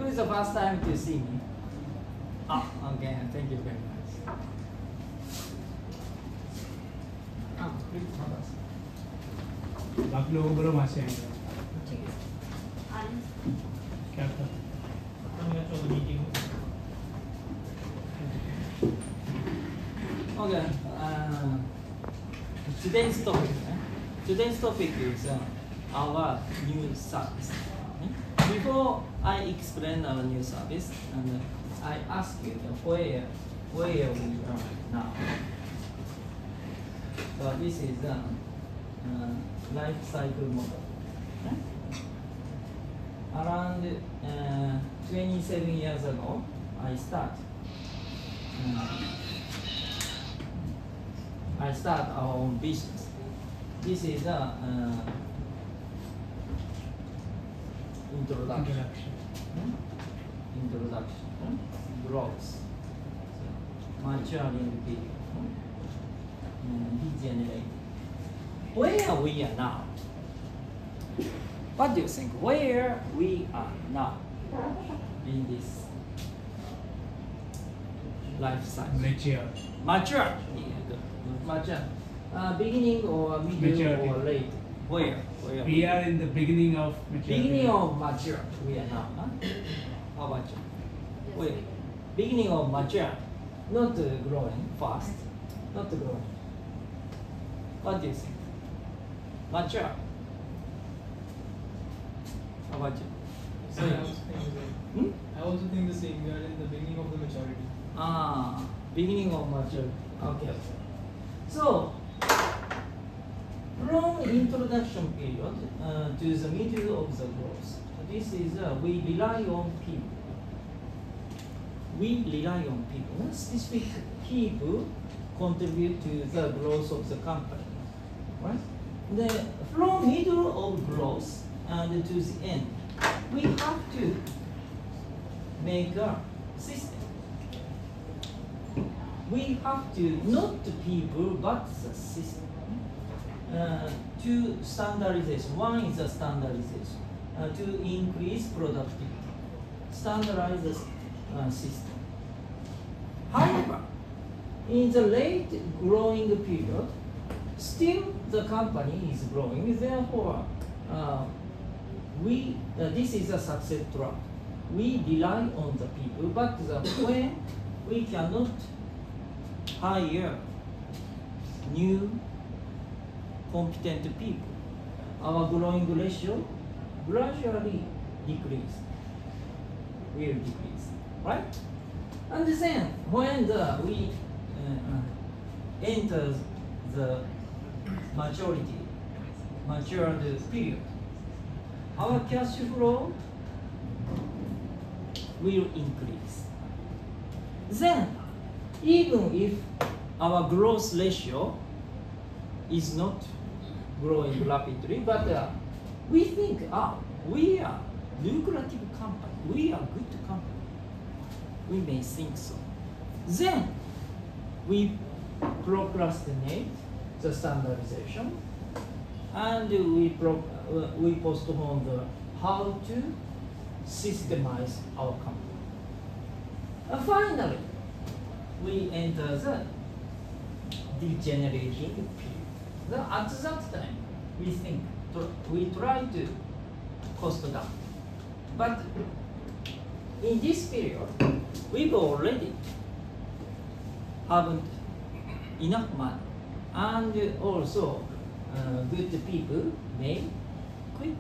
is the first time to see me? Ah, okay, thank you very much. बाकी लोगों को वहाँ से आएंगे क्या था Okay, today's topic. Today's topic is our new service. Before I explain our new service, and I ask you where we are now. So this is life cycle model. Around 27 years ago, I start our own business. This is a introduction. Growth, maturing period, degenerating. Where we are now? What do you think? Where we are now in this life cycle? Mature. Mature. Beginning or middle Maturity. or late? Where? We are in the beginning of maturity. Beginning of mature. We are now. Huh? How about you? Where? Beginning of mature. Not growing fast. Not growing. What do you think? Mature. How about you? So I also think the same. I also think the same. We are in the beginning of the maturity. Ah, beginning of maturity. Okay. So, from introduction period to the middle of the growth, this is we rely on people. We rely on people. Specific people contribute to the growth of the company, right? From middle of growth and to the end, we have to make a system. We have to, not the people, but the system. To standardization. One is a standardization. To increase productivity. Standardize the system. However, in the late growing period, still the company is growing. Therefore, this is a success trap. We rely on the people, but when we cannot hire new competent people, our growing ratio gradually will decrease, right? And then when we enter the matured period, our cash flow will increase. Then, even if our growth ratio is not growing rapidly, but we think, we are lucrative company, we are good company. We may think so. Then, we procrastinate the standardization, and we postpone how to systemize our company. And finally, we enter the degenerating period. At that time, we think, we try to cost down. But in this period, we've already haven't enough money, and also good people may quit.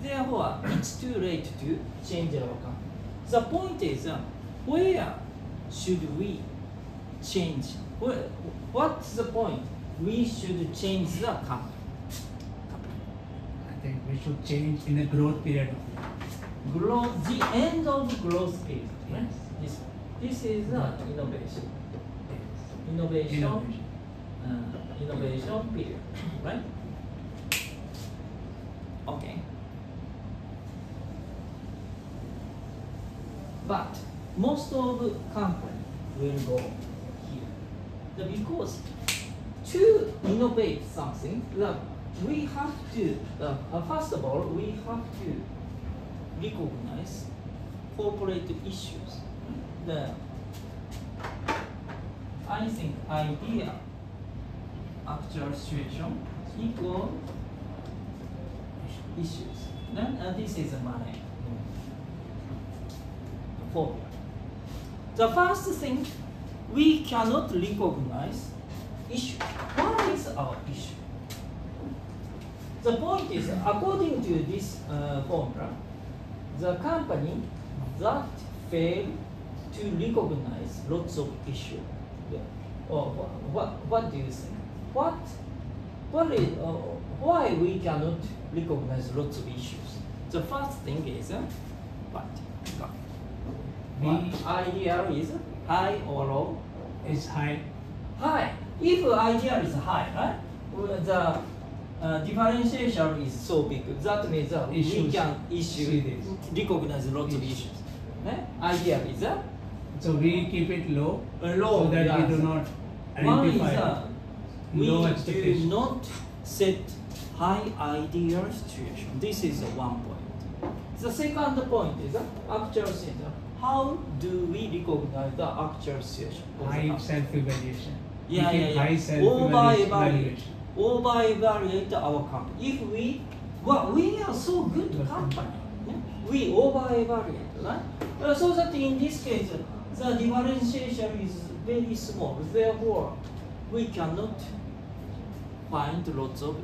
Therefore, it's too late to change our company. The point is, where should we change? What's the point? We should change the company. I think we should change in a growth period. Growth, the end of growth period. Right? This is innovation. Innovation period, right? Okay. But most of the company will go here. Because to innovate something, we have to, first of all, we have to recognize corporate issues. I think idea, actual situation equal issues. Then this is money formula. The first thing, we cannot recognize issue. What is our issue? The point is, according to this formula, the company that failed to recognize lots of issues. What do you think? Why we cannot recognize lots of issues? The first thing is what? The idea is high or low? It's high. High. If idea is high, right? The differentiation is so big. That means we can recognize lots of issues. Idea is So we keep it low, low, so that yes. we do not One is identify we low do expectation. not set high ideal situation. This is one point. The second point is actual situation. How do we recognize the actual situation? High self-evaluation. Yeah, We yeah, keep yeah. high self-evaluation. Over-evaluate our company. If we are so good company, we over-evaluate, right? So that in this case, the differentiation is very small. Therefore, we cannot find lots of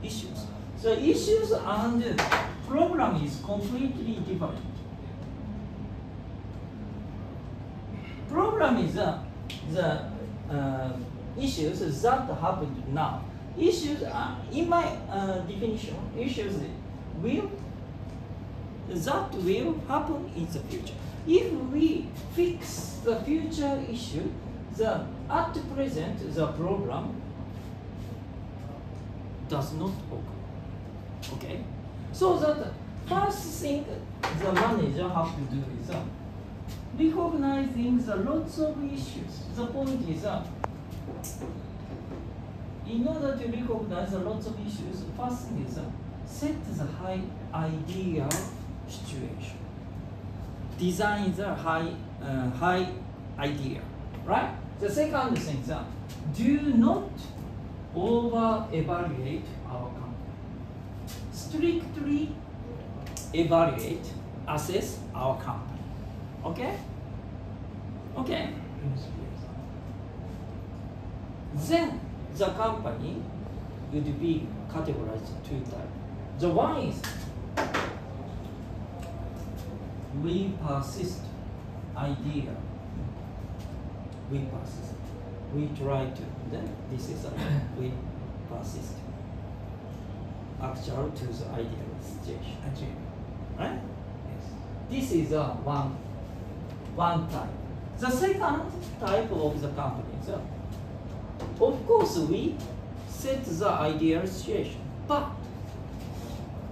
issues. The issues and problem is completely different. Problem is the issues that happened now. Issues, in my definition, issues that will happen in the future. If we fix the future issue, at present the problem does not occur. Okay? So the first thing the manager has to do is recognizing the lots of issues. The point is in order to recognize the lots of issues, the first thing is set the high ideal situation. Design the high idea, right? The second thing is do not over-evaluate our company. Strictly evaluate, assess our company. Okay? Okay. Then the company would be categorized two types. The one is we persist idea. We persist. We try to. Then this is we persist. Actual to the ideal situation. Right? Yes. This is one type. The second type of the company is of course we set the ideal situation, but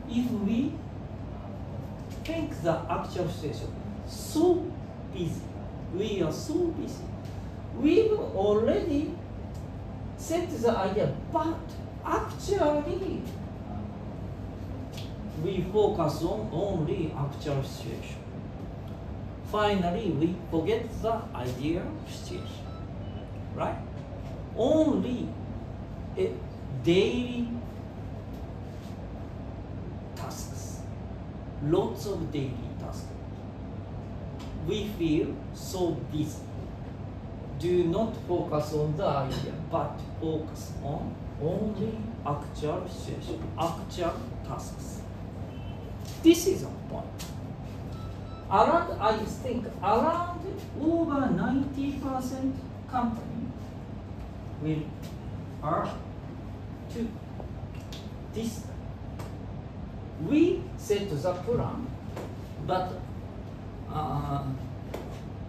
if we think the actual situation so busy, we are so busy, we've already set the idea, but actually we focus on only actual situation. Finally, we forget the ideal situation, right? Only a daily tasks, lots of daily tasks. We feel so busy. Do not focus on the idea, but focus on only actual situation, actual tasks. This is a point. I think around over 90% company will are to this. We set the plan, but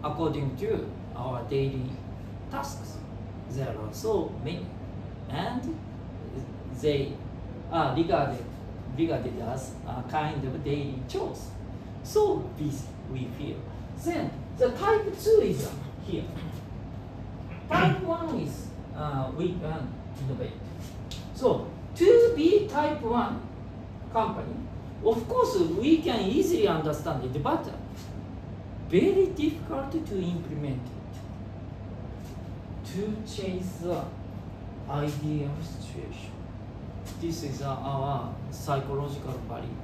according to our daily tasks, there are so many, and they are regarded as a kind of daily chores. So busy we feel. Then the type 2 is here. Type 1 is we can innovate. So to be type 1 company, of course we can easily understand it, but very difficult to implement it, to change the ideal situation. This is our psychological value.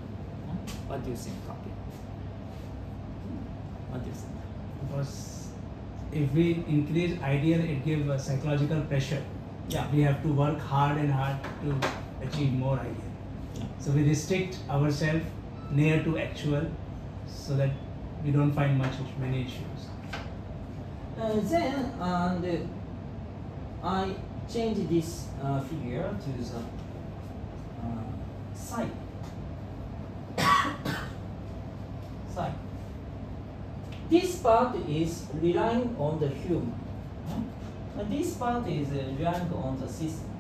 What do you think, Kapi? What do you think? Because if we increase ideal, it gives a psychological pressure. Yeah. We have to work hard and hard to achieve more ideal. Yeah. So we restrict ourselves near to actual, so that we don't find many issues. Then I change this figure to the side. Side. This part is relying on the human. And this part is relying on the system.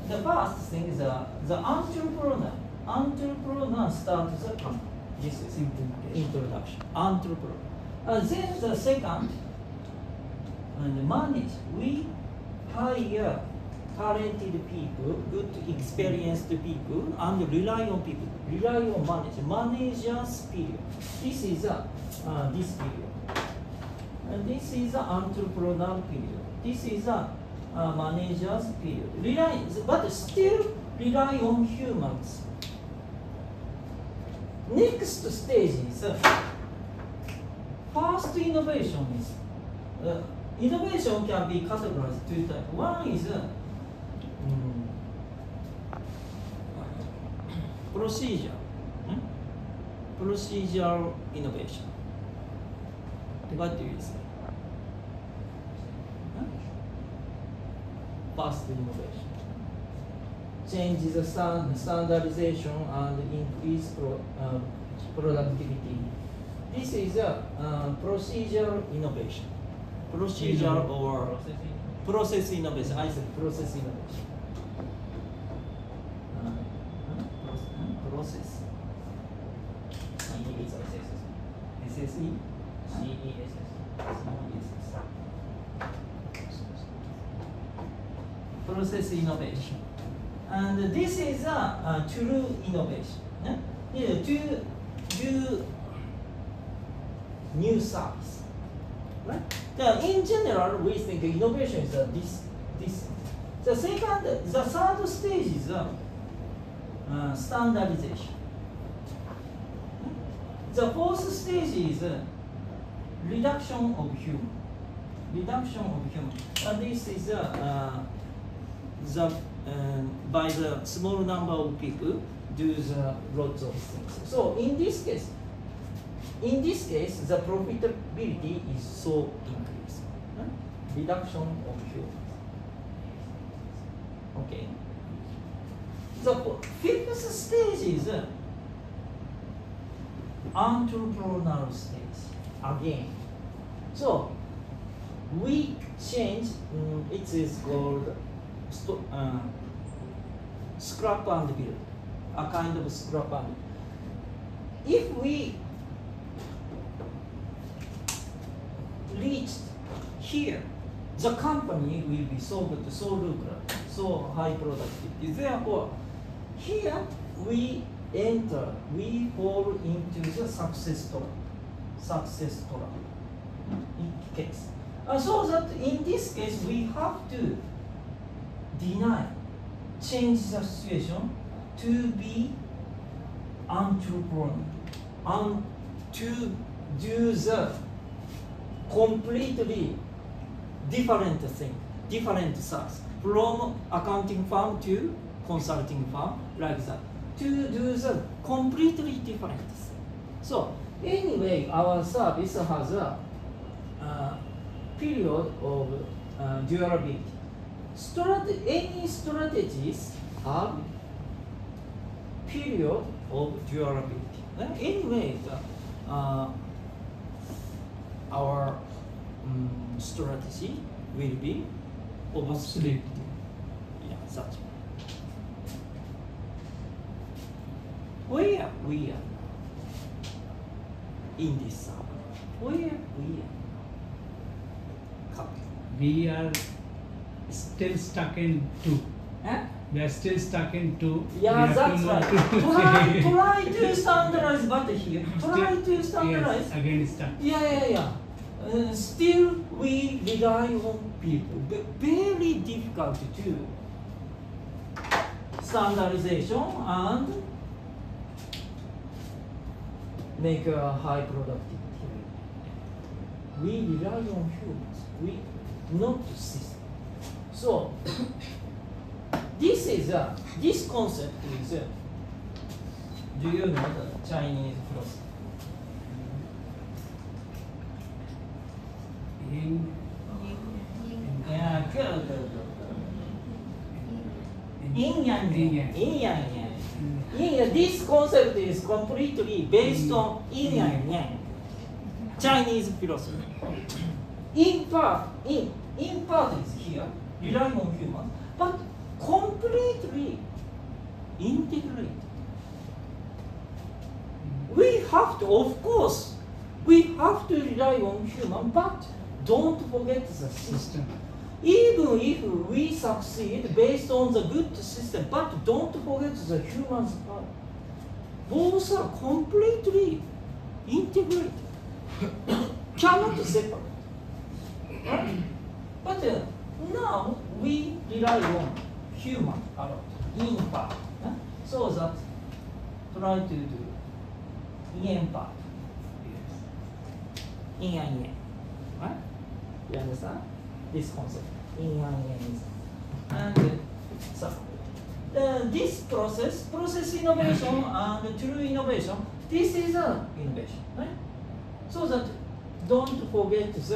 The first thing is the entrepreneur. Entrepreneur starts the company. This is introduction. Entrepreneur. Then the second, and manage. We hire talented people, good experienced people, and rely on people. Rely on manager. Manager's period. This is this period. And this is the entrepreneur period. This is a manager's period. Rely, but still rely on humans. Next stage is first innovation is innovation can be categorized two types. One is procedure, procedural innovation. What do you say? First innovation. Change the standardization and increase productivity. This is a procedural innovation. Procedural or process innovation. I said process innovation. Process. SSE? Process innovation. And this is a true innovation. To do new service. Right? In general, we think innovation is this. The third stage is standardization. The fourth stage is reduction of human. Reduction of human. And this is by the small number of people do the lots of things. So in this case, the profitability is so increased. Reduction of humans. Okay. The fifth stage is entrepreneurial stage again. So we change. It is called scrap and build. A kind of scrap and build. If we reached here, the company will be so good, so lucrative, so high productivity. Therefore, here we enter, we fall into the success story. Success story. In case. So that in this case, we have to deny, change the situation to be entrepreneur, and to do the completely different thing, different size, from accounting firm to consulting firm, like that, to do the completely different thing. So anyway, our service has a period of durability. Any strategies have period of durability. Anyway, our strategy will be obsolete. Yeah, such. Where we are in this circle? Where we are? We are still stuck in two. Huh? We are still stuck in two. Yeah, We have that's to right. move to Try to standardize, but here, try to standardize. Yes, again it's stuck. Yeah. Still, we rely on people. Very difficult to do standardization and make a high productivity. We rely on humans. We not system. So this concept is. Do you know the Chinese philosophy? Yeah, good. Yin yang. This concept is completely based on yin and yang. Chinese philosophy. In part is here, relying on humans, but completely integrate. We have to, of course, we have to rely on human, but don't forget the system. Even if we succeed based on the good system, but don't forget the human's part. Both are completely integrated. Cannot separate. Right? But now we rely on human a lot, in part. So that try to do yin part. Yin and yang. Right? You understand? This concept. Yin and yang. And so this process innovation and true innovation, this is an innovation. Right? So that don't forget this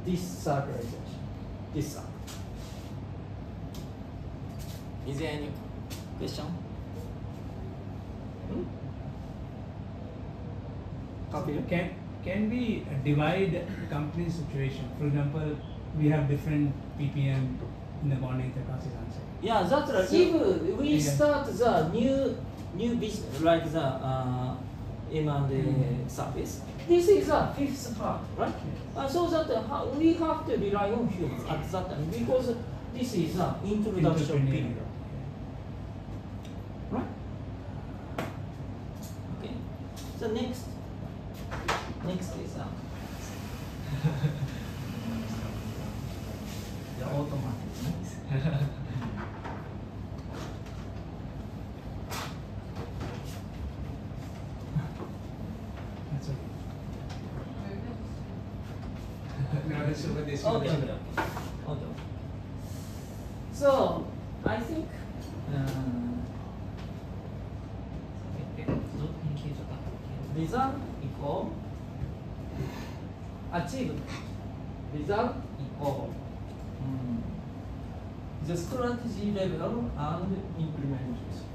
circularization. This circle. Is there any question? Can we divide company situation? For example, we have different PPM in the morning. The class is answered. Yeah, that's right. If we start the new business like the M&A service, this is a fifth part, right? So that we have to rely on humans at that time because this is an introduction period. Right? Okay. So next is the automatic. Okay. So I think result equal achieved. Result equal the strategy level and implementation.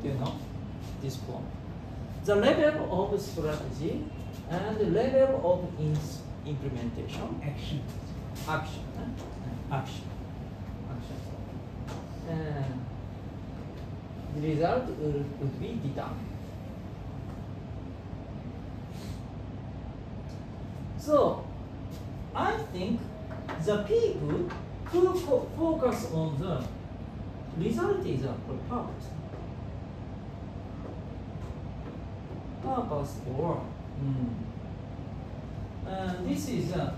Do you know this form? The level of strategy and the level of implementation. Action. The result would be determined. So, I think the people who focus on the result is a purpose. Purpose or this is a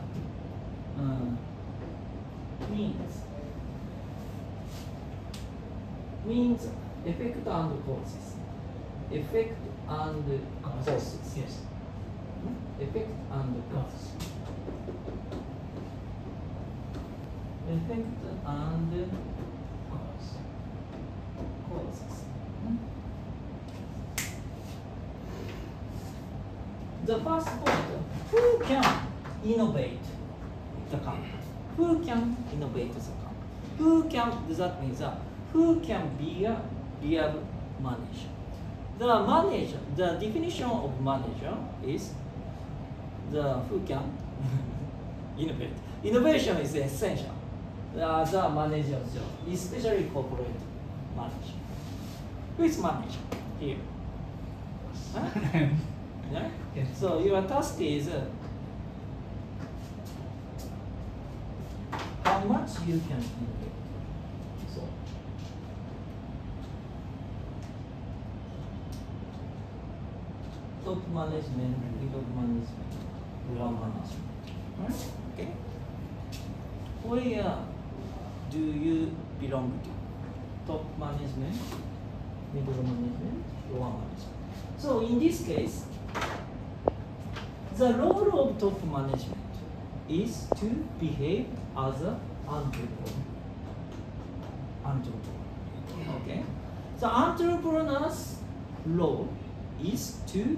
means effect and causes. Effect and causes. Yes. Effect and causes. Effect and causes. The first point, who can innovate the company? Who can innovate the company? Who can, that means who can be a real manager? The manager, the definition of manager is the who can innovate. Innovation is essential. The manager's job, especially corporate manager. Who is manager here? Huh? Yeah? Yes. So your task is how much you can innovate. そう。トップマネジメント、ミドルマネジメント、ローマネジメント。Okay? Where do you belong to? Top management, middle management, lower management. So in this case, the role of top management is to behave as an entrepreneur. Okay? The entrepreneur's role is to,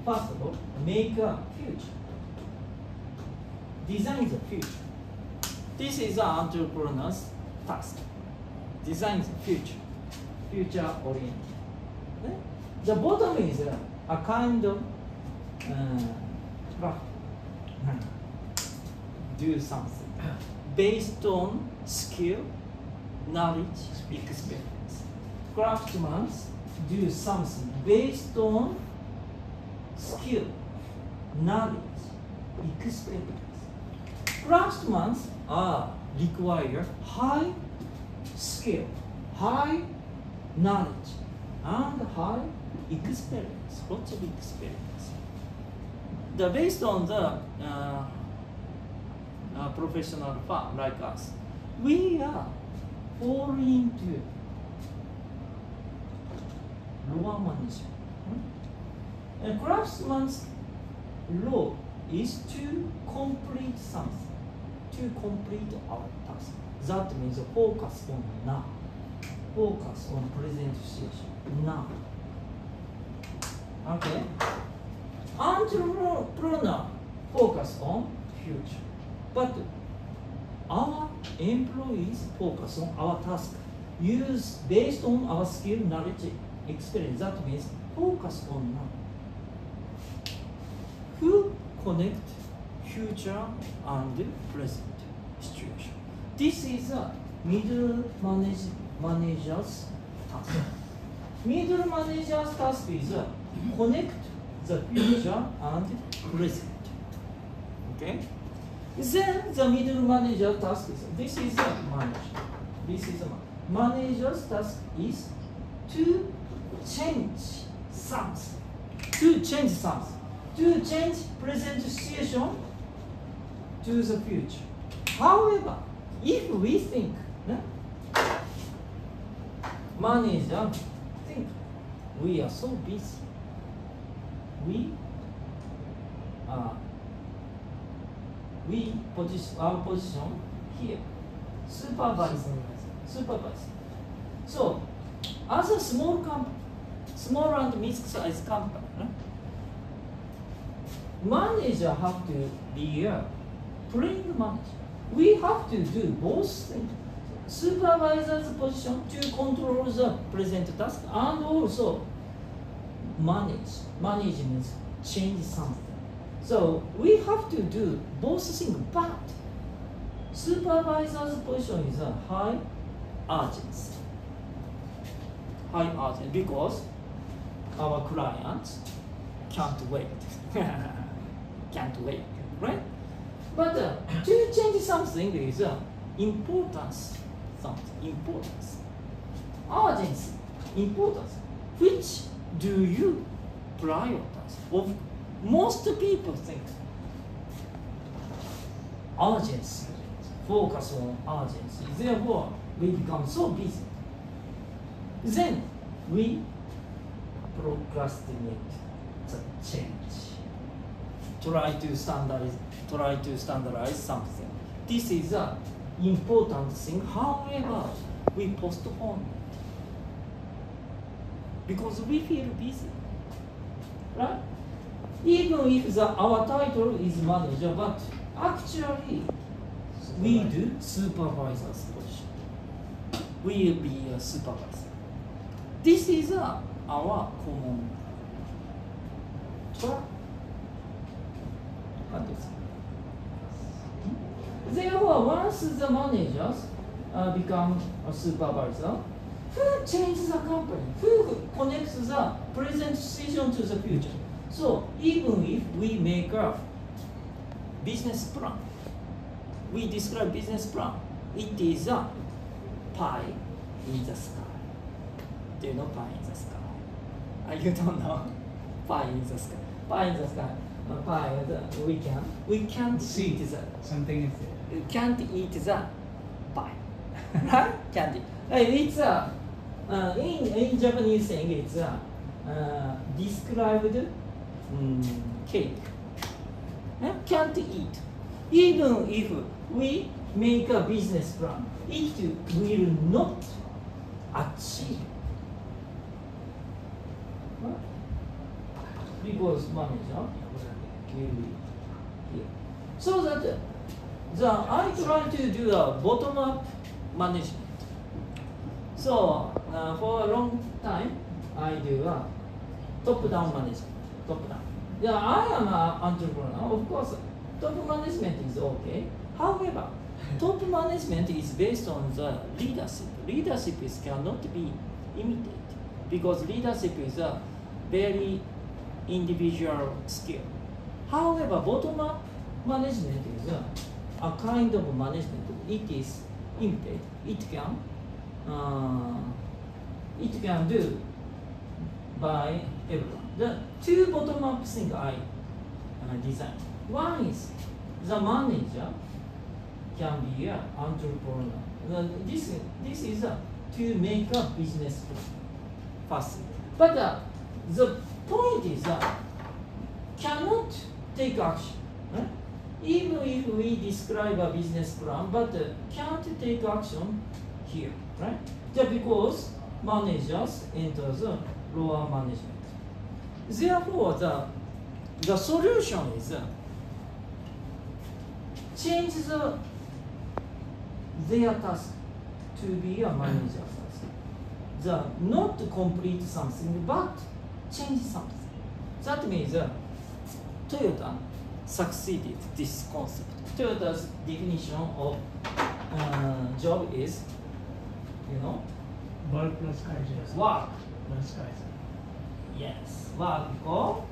first of all, make a future. Design the future. This is the entrepreneur's task. Design the future. Future oriented. The bottom is a kind of do something based on skill, knowledge, experience. Craftsmen do something based on skill, knowledge, experience. Craftsmen require high skill, high knowledge, and high experience, lots of experience. Based on the professional firm like us, we are falling into lower management. And craftsman's role is to complete something, to complete our task. That means focus on now, focus on present situation now. Okay? Entrepreneur focus on future, but our employees focus on our task, use based on our skill, knowledge, experience. That means focus on now. Who connect future and present situation? This is a middle manager's task. Middle manager's task is connect the future and present. Okay? Then the middle manager task is this is a manager. This is a manager's task is to change something. To change something. To change present situation to the future. However, if we think, manager think we are so busy, we position our position here, supervisor. So, as a small company, small and mid-sized company, manager have to be a trained manager. We have to do both things. Supervisor's position to control the present task and also management change something. So we have to do both things, but supervisor's position is a high urgency. High urgency because our clients can't wait. Can't wait, right? But to change something is importance, urgency, importance. Which do you prioritize? Most people think urgency, focus on urgency. Therefore, we become so busy. Then we procrastinate the change. Try to standardize something. This is an important thing. However, we postpone it because we feel busy, right? Even if our title is manager, but actually we do supervisor's position. We will be a supervisor. This is our common trap. Therefore, once the managers become a supervisor, who changes the company? Who connects the present situation to the future? So even if we make a business plan, we describe business plan, it is a pie in the sky. Do you know pie in the sky? You don't know pie in the sky. Pie in the sky. Pie. We can't See, eat the. something is there. You can't eat the pie. Right? Can't eat. It's in Japanese saying it's described cake. Can't eat. Even if we make a business plan, it will not achieve. Because manager will be here. So that I try to do a bottom-up management. So for a long time, I do a top-down management. Top-down. Yeah, I am an entrepreneur. Of course, top management is okay. However, top management is based on the leadership. Leadership cannot be imitated because leadership is a very individual skill. However, bottom-up management is a kind of management. It is imitated. It can do by everyone. The two bottom-up things I designed. One is the manager can be an entrepreneur. This is to make a business plan fast. But the point is cannot take action. Right? Even if we describe a business plan, but can't take action here, right? Just because managers enter the lower management. Therefore, the solution is change their task to be a manager's task. Not to complete something, but change something. That means Toyota succeeded this concept. Toyota's definition of job is, Work plus Kaizen. work. Plus Kaizen. Yes, work equal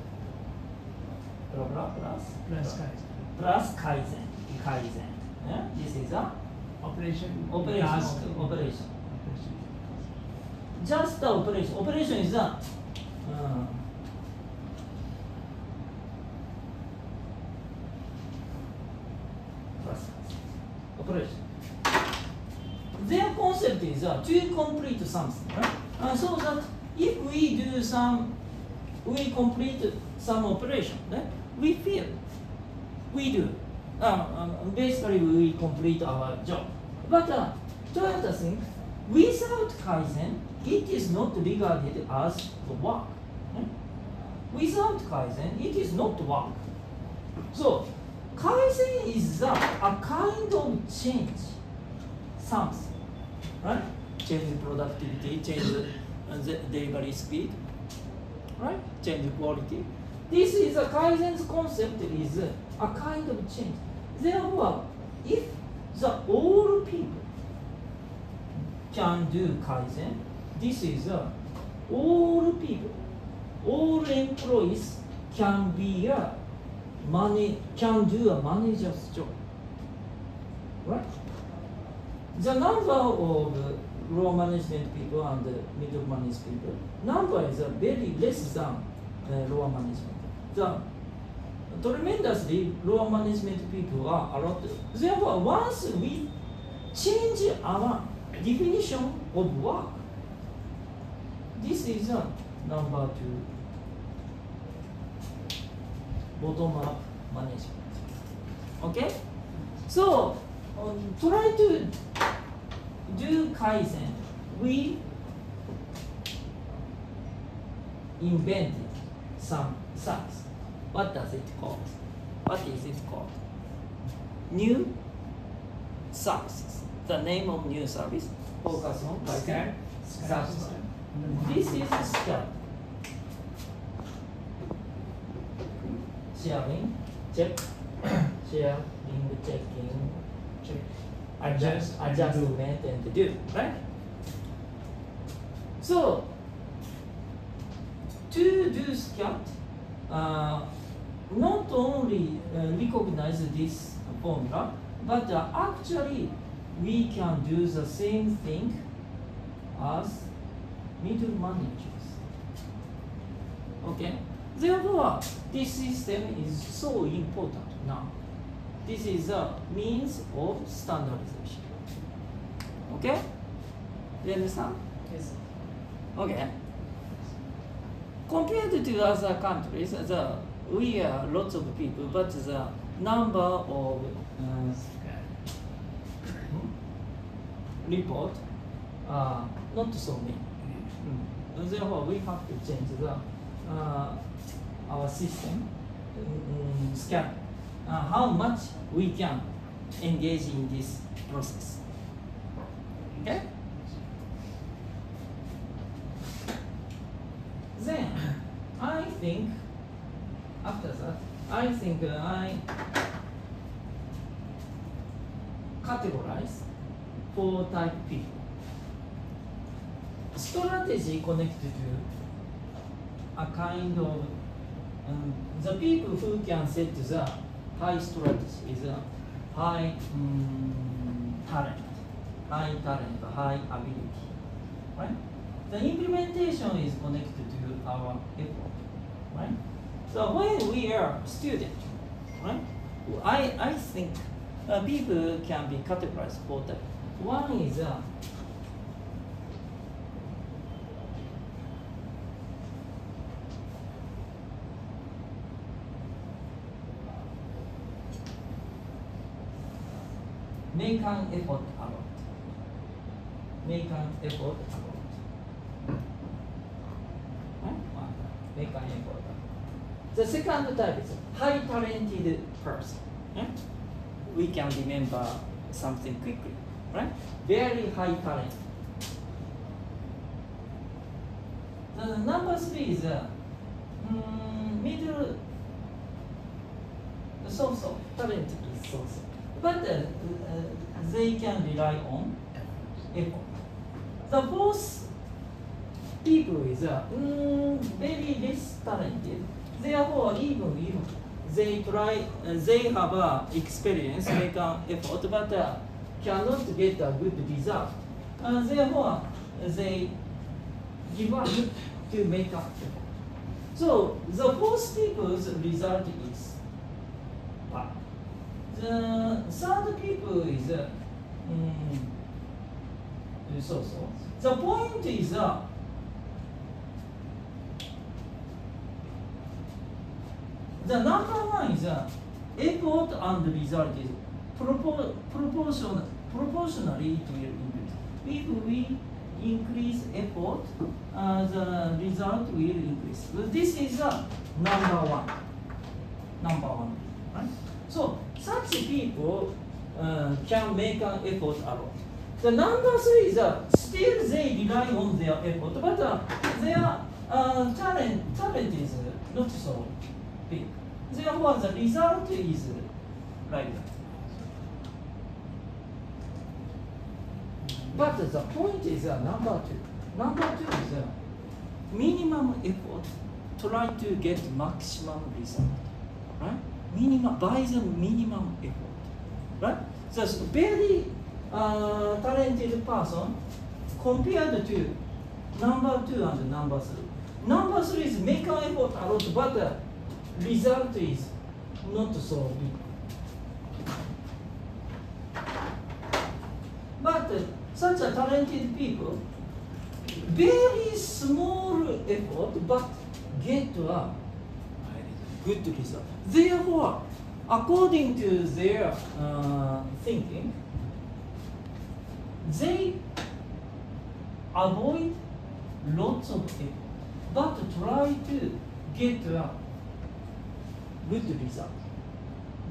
blah blah Plus Kaizen. plus kaizen. Kaizen. Yeah? This is a Operation. operation. Task. Operation. Just the operation. Operation is a plus operation. Their concept is to complete something, right? So that if we complete some operation, right? We feel we do. Basically, we complete our job. But Toyota thinks without Kaizen, it is not regarded as the work. Right? Without Kaizen, it is not work. So Kaizen is a kind of change something, right? Change the productivity, change the delivery speed, right? Change the quality. This is a Kaizen's concept is a kind of change. Therefore, if the all people can do Kaizen, this is all people, all employees can be can do a manager's job, right? The number of low management people and middle management people, number is very less than lower management. The tremendously lower management people are a lot. Therefore, once we change our definition of work, this is number two, bottom-up management. Okay? So, try to do Kaizen. We invented some service. What does it call? What is it called? New services. The name of new service focus on Kaizen service. This is SCAD. Sharing, check, sharing, checking, Check. adjustment, and do, right? So, to do SCAD, not only recognize this formula, but actually we can do the same thing as middle managers. Okay? Therefore, this system is so important now. This is a means of standardization. Okay? Do you understand? Yes. Okay. Compared to other countries, we are lots of people, but the number of report are not so many. Therefore, we have to change our system, scan how much we can engage in this process. Okay? Then, I think, after that, I categorize 4 type people. Strategy connected to a kind of the people who can set the high strategy is a high talent, high ability, right? The implementation is connected to our effort, right? So when we are student, right? I think people can be categorized 4 types. One is make an effort a lot. Make an effort a lot. Right? Make an effort a lot. The second type is high talented person. Right? We can remember something quickly. Right? Very high talent. The number 3 is middle. So talent is so. But they can rely on effort. The 4th people is very less talented. Therefore, even if they try, they have experience, make an effort, but cannot get a good result. Therefore, they give up to make an effort. So the 4th people's result is bad. The 3rd people is so. The point is the number 1 is effort and result is proportionally it will increase. If we increase effort, the result will increase. This is number 1. Number 1, right? So such people can make an effort a lot. The number 3 is still they rely on their effort, but their talent is not so big. Therefore, the result is like that. But the point is number 2. Number 2 is minimum effort, try to get maximum result, right? By the minimum effort, right? So very talented person compared to number 2 and number 3. Number 3 is make an effort a lot, but result is not so big. But such a talented people, very small effort, but get a good result. Therefore, according to their thinking, they avoid lots of effort, but try to get a good result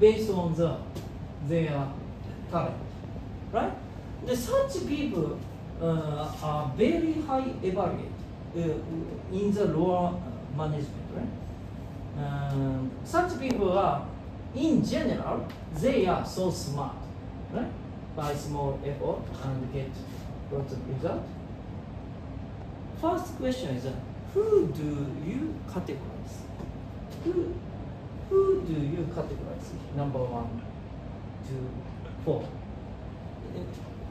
based on their talent, right? Such people are very high evaluated in the lower management, right? Such people are, in general, they are so smart, right? By small effort and get lots of result. First question is, who do you categorize? Who do you categorize? Number 1, 2, 4.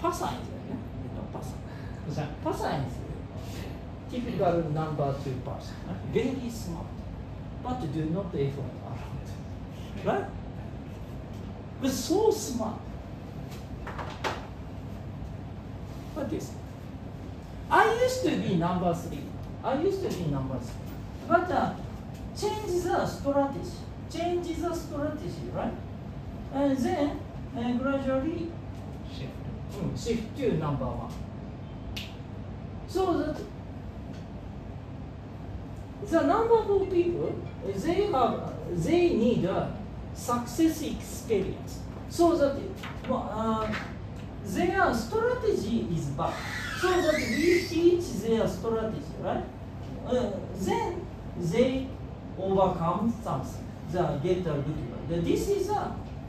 パサインですよね。パサイン。So,パサインですよ。Typical number 2 person. Very smart, but do not effort around. Right? But so smart. What is it? I used to be number 3. But change the strategy. Right? And then gradually shift to number 1. So that the number of people, they need a success experience. So that their strategy is bad. So that we teach their strategy, right? Then they overcome something. They get a good one. This is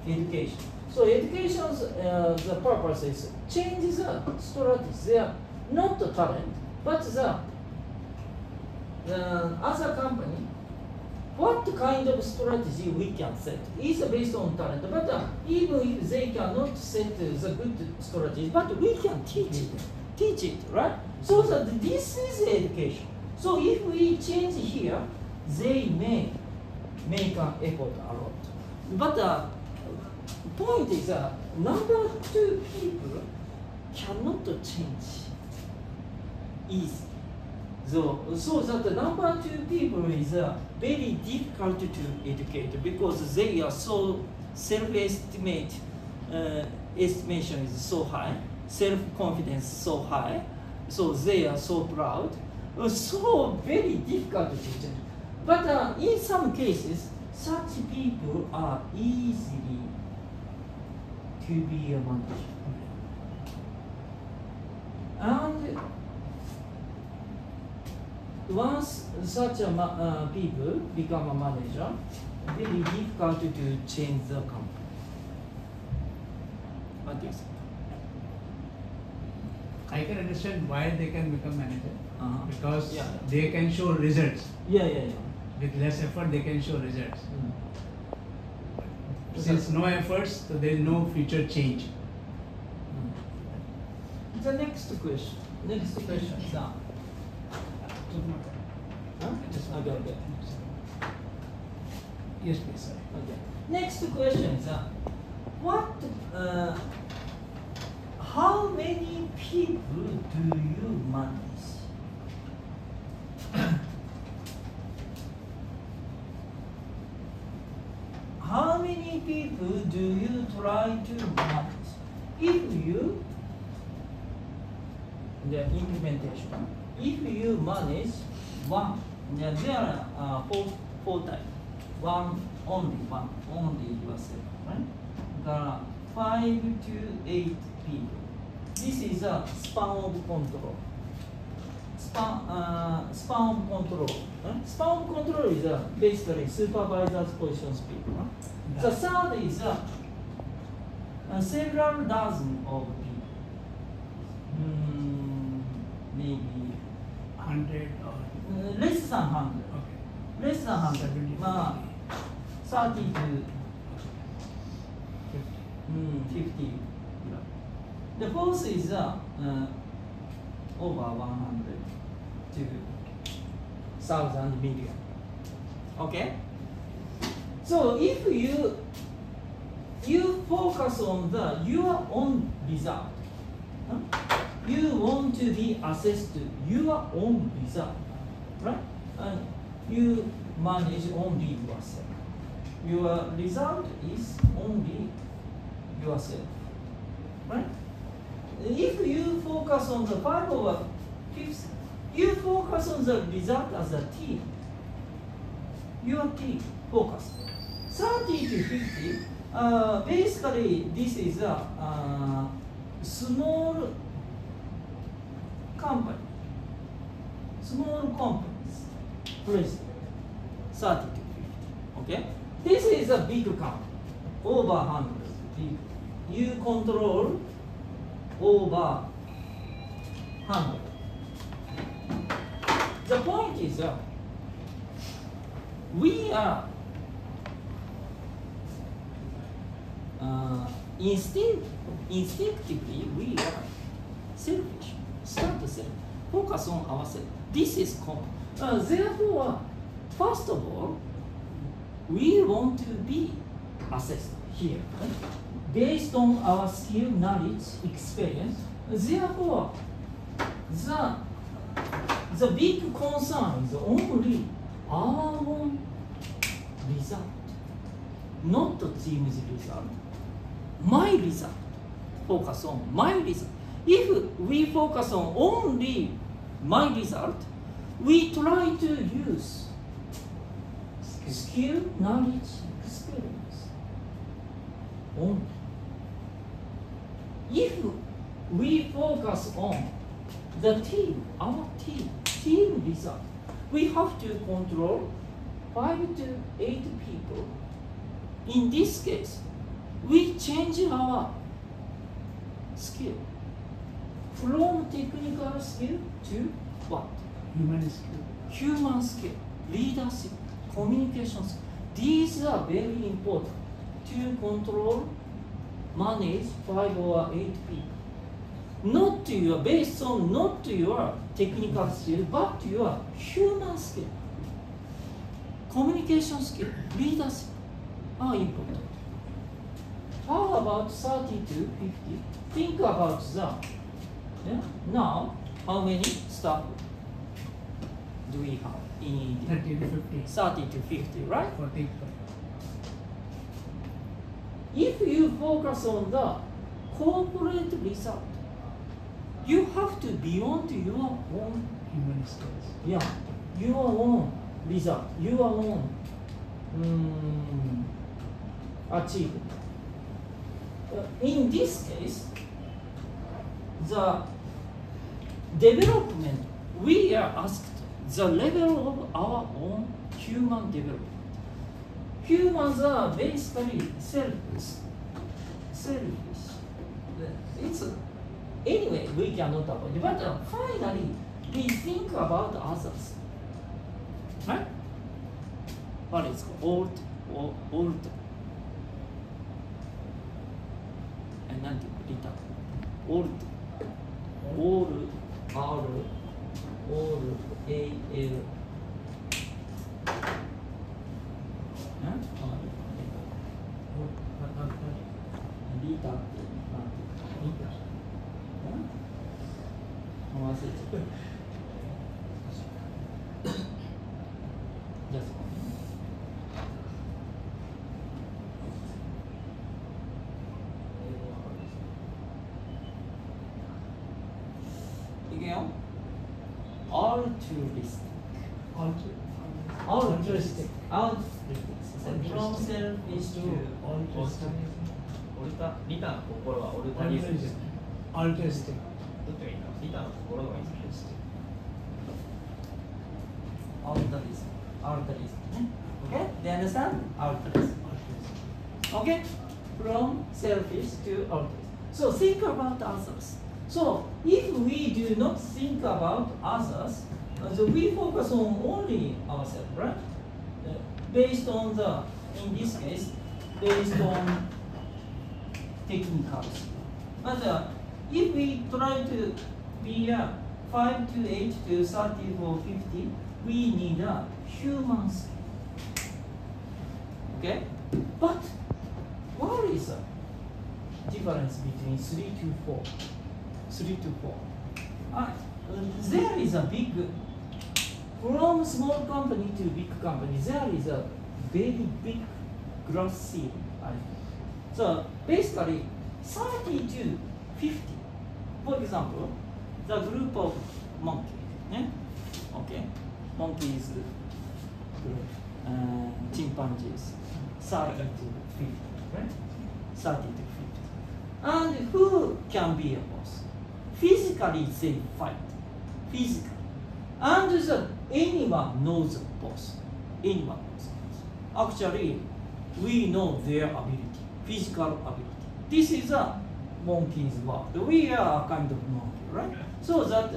education. So education's the purpose is change the strategy. They are not the talent, but the other company, what kind of strategy we can set is based on talent. But even if they cannot set the good strategy, but we can teach it, right? So that this is education. So if we change here, they may make an effort a lot. But the point is number 2 people cannot change easy. So that the number 2 people is very difficult to educate because they are so self-estimate estimation is so high, self-confidence so high, so they are so proud, so very difficult to change. But in some cases, such people are easily to be a manager. And once such a people become a manager, very difficult to change the company. What do you think? I can understand why they can become manager. Because Yeah. they can show results. Yeah. With less effort, they can show results. Since no efforts, so there is no future change. The next question. Next question is Huh? Okay. Yes, please, sir. Okay. Next question is how many people do you manage? How many people do you try to manage? If you, the implementation, if you manage one, there are four types. Only yourself, right? There are 5 to 8 people. This is a span of control. Span of control. Span of control is basically supervisor's positions people. The third is several dozen of people. Maybe 100 or less than 100. okay. Less than 100. 30 to 50. The fourth is over 100 to 1,000 million. Okay? So if you focus on your own result, you want to be assessed your own result, right? And you manage only yourself. Your result is only yourself, right? If you focus on the 5 over 5th, you focus on the result as a team. Your team focus. 30 to 50, basically this is a small company. Small companies, president. 30 to 50, okay? This is a big company, over 100 people. You control over 100. The point is we are instinctively we are selfish. Start to self. Focus on ourselves. This is common. Therefore, first of all, we want to be assessed here, right? Based on our skill, knowledge, experience. Therefore, the big concern is only our own result, not the team's result. My result. Focus on my result. If we focus on only my result, we try to use skill, knowledge, experience only. If we focus on the team, our team result, we have to control 5 to 8 people. In this case, we change our skill from technical skill to what? Human skill. Human skill, leadership, communication skill. These are very important to control, manage 5 or 8 people. Not your, based on not your technical skill, but your human skill. Communication skill, leadership are important. How about 30 to 50? Think about that. Yeah? Now, how many staff do we have in India? 30 to 50. 30 to 50, right? 40. If you focus on the corporate result, you have to beyond your own, Human skills. yeah, your own result, your own achievement. In this case, the development, we are asked the level of our own human development. Humans are basically selfish. It's anyway we cannot avoid it, but finally we think about others. Right? What is called old and then old all R all A Lリーターってリーター忘れちゃったじゃあそこいくよ altruistic altruistic from selfish to altruistic リタの心はオルタリズム。 Altruistic. どっちがいいかな。リタの心がいいです。altruism. Okay? They understand? Altruism. Okay? From selfish to altruism. So think about others. So if we do not think about others, so we focus on only ourselves, right? Based on the, in this case, based on technical skill. But if we try to be 5 to 8 to 30 or 50, we need a human skill. Okay? But what is the difference between 3 to 4? 3 to 4. There is a big, from small company to big company, there is a very big glass ceiling. So basically, 30 to 50. For example, the group of monkeys, okay, monkeys group, chimpanzees, 30 to 50, right? 30 to 50. And who can be a boss? Physically, they fight. Physically. And anyone knows the boss. Anyone knows the boss. Actually, we know their ability, physical ability. This is a monkey's world. We are a kind of monkey, right? So that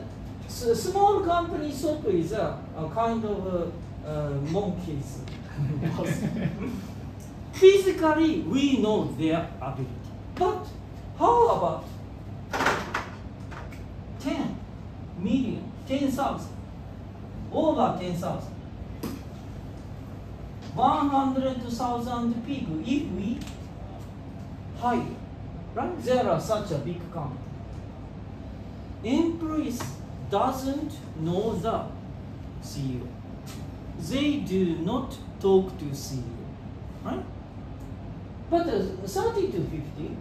small company shop is a kind of monkey's boss. Physically, we know their ability. But How about 10 million, 10,000, over 10,000, 100,000 people if we hire, right? There are such a big company. Employees doesn't know the CEO. They do not talk to CEO, right? But 30 to 50,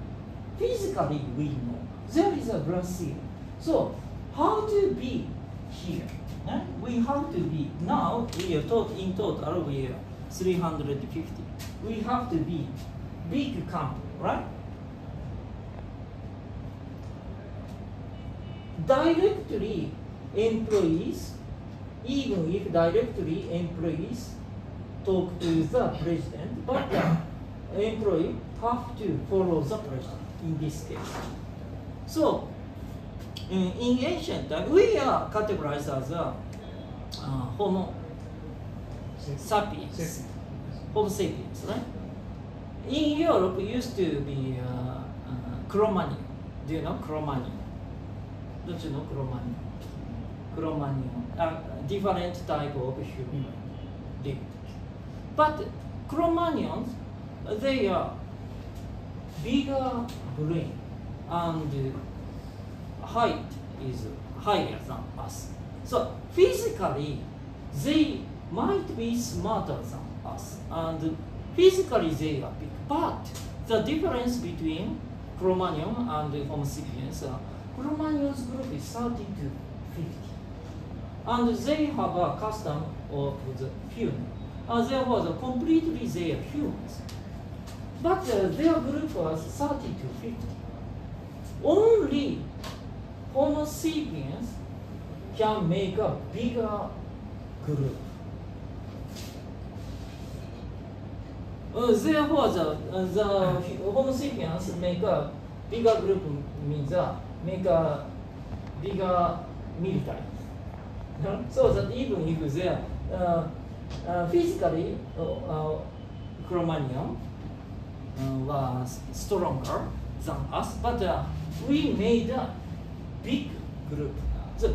physically we know there is a glass ceiling. So how to be here? Right? We have to be, now we are in total we are 350. We have to be big company, right? Directly employees, even if directly employees talk to the president, but the employee have to follow the president in this case. So in ancient time, we are categorized as a Homo sapiens, Homo sapiens, right? In Europe, it used to be Cro-Magnon. Do you know Cro-Magnon? Don't you know Cro-Magnon? Cro-Magnon, different type of human lived. But Cro-Magnons, they are bigger brain and height is higher than us. So physically, they might be smarter than us, and physically they are big. But the difference between Cro-Magnon and Homo sapiens, Cro-Magnon's group is 30 to 50, and they have a custom of the human. Therefore, completely they are humans. But their group was 30 to 50. Only Homo sapiens can make a bigger group. Therefore, the Homo sapiens make a bigger group means make a bigger military. So that even if they are physically Cro-Magnon was stronger than us, but we made a big group. So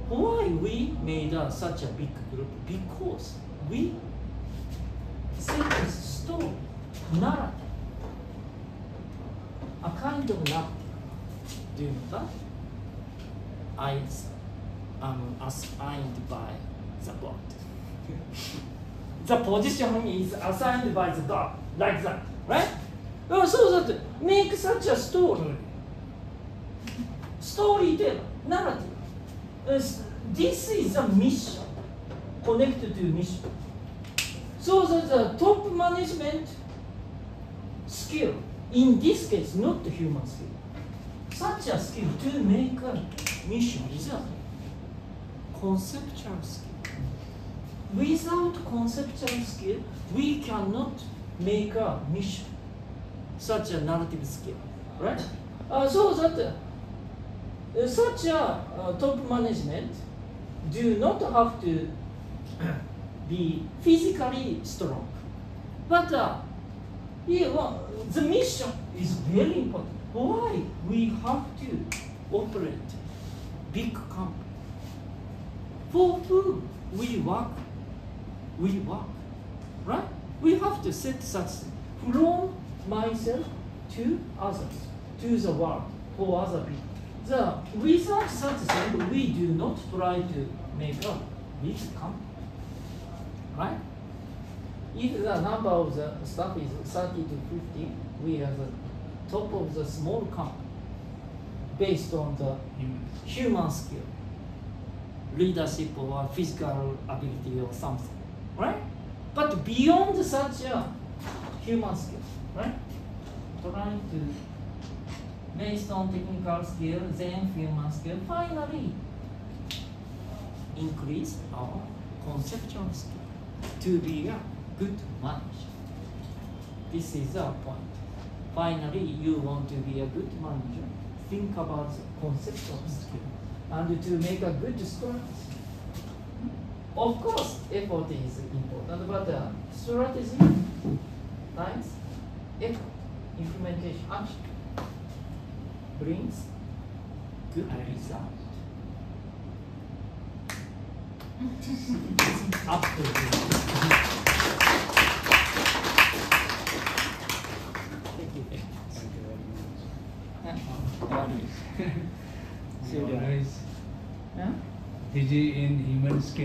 why we made such a big group? Because we set a story, narrative, a kind of narrative. Do you know that? I am assigned by the God. The position is assigned by the God, like that, right? So that make such a story. Storyteller, narrative. This is a mission, connected to mission. So that the top management skill, in this case, not the human skill, such a skill to make a mission is a conceptual skill. Without conceptual skill, we cannot make a mission, such a narrative skill, right? So that such a top management do not have to be physically strong, but the mission is very important. Why we have to operate big company? For whom we work, right? We have to set such from myself to others, to the world, for other people. Without such thing, we do not try to make a big company, right? If the number of the staff is 30 to 50, we are the top of the small company based on the human skill, leadership or physical ability or something, right? But beyond such a human skill, right? Trying to, based on technical skill, then human skill, finally increase our conceptual skill to be a good manager. This is our point. Finally, you want to be a good manager, think about the conceptual skill and to make a good strategy. Of course, effort is important, but strategy times effort, implementation, action. brings good result. Up to you. Thank you. Thank you very much. 終わり。終了。 Always うん busy in human skill.